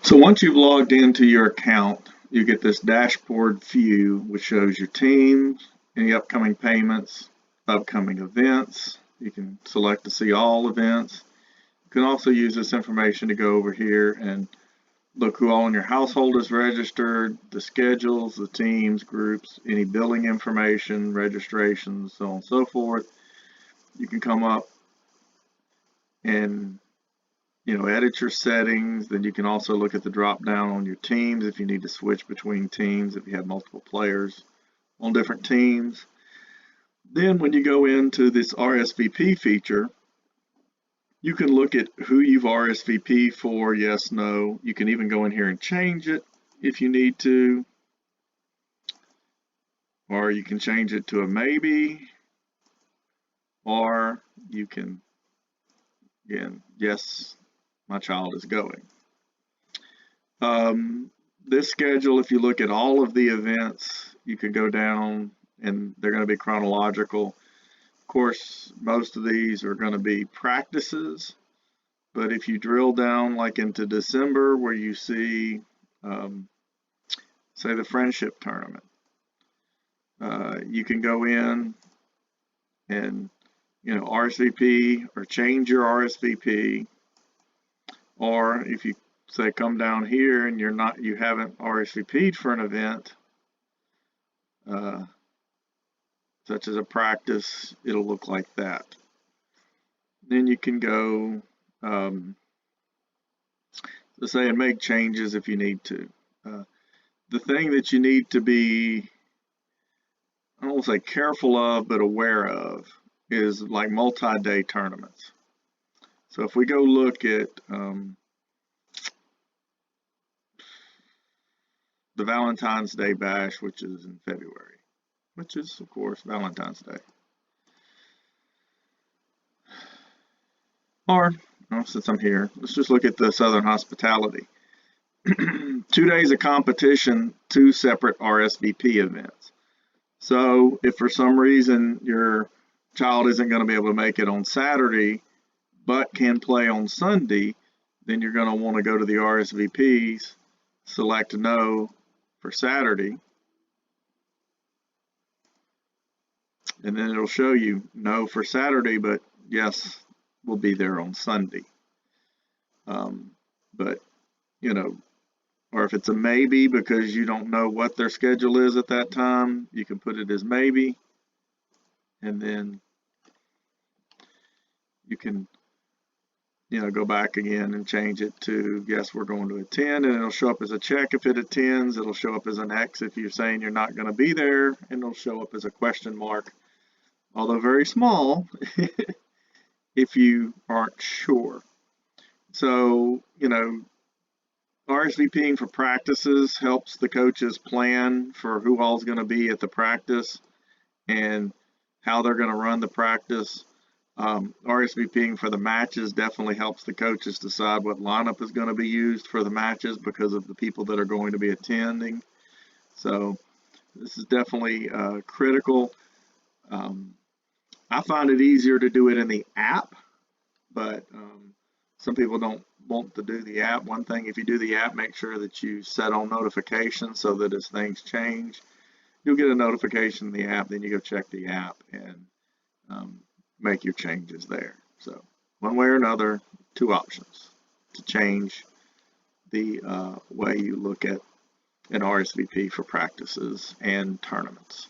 So once you've logged into your account, you get this dashboard view, which shows your teams, any upcoming payments, upcoming events. You can select to see all events. You can also use this information to go over here and look who all in your household is registered, the schedules, the teams, groups, any billing information, registrations, so on and so forth. You can come up and edit your settings. Then you can also look at the drop down on your teams if you need to switch between teams, if you have multiple players on different teams. Then when you go into this Rsvp feature, you can look at who you've RSVP'd for, yes, no. You can even go in here and change it if you need to, or you can change it to a maybe, or you can, again, yes, my child is going. This schedule, if you look at all of the events, you can go down and they're going to be chronological. Of course, most of these are going to be practices, but if you drill down like into December where you see, say, the friendship tournament, you can go in and RSVP or change your RSVP, or if you say come down here and you haven't RSVP'd for an event, such as a practice, it'll look like that. Then you can go to say and make changes if you need to. The thing that you need to be, I don't want to say careful of, but aware of, is like multi-day tournaments. So if we go look at the Valentine's Day Bash, which is in February, which is, of course, Valentine's Day. Or, since I'm here, let's just look at the Southern Hospitality. 2 days of competition, 2 separate RSVP events. So if for some reason your child isn't going to be able to make it on Saturday, but can play on Sunday, then you're going to want to go to the RSVPs, select no for Saturday, and then it'll show you no for Saturday, but yes, we'll be there on Sunday. But or if it's a maybe because you don't know what their schedule is at that time, you can put it as maybe, and then you can go back again and change it to yes, we're going to attend, and it'll show up as a check if it attends. It'll show up as an X if you're saying you're not going to be there, and it'll show up as a question mark, although very small, if you aren't sure. So, RSVPing for practices helps the coaches plan for who all's going to be at the practice and how they're going to run the practice. RSVPing for the matches definitely helps the coaches decide what lineup is going to be used for the matches because of the people that are going to be attending. So this is definitely critical. I find it easier to do it in the app, but some people don't want to do the app. One thing, if you do the app, make sure that you set on notifications so that as things change, you'll get a notification in the app, then you go check the app and make your changes there. So one way or another, 2 options to change the way you look at an RSVP for practices and tournaments.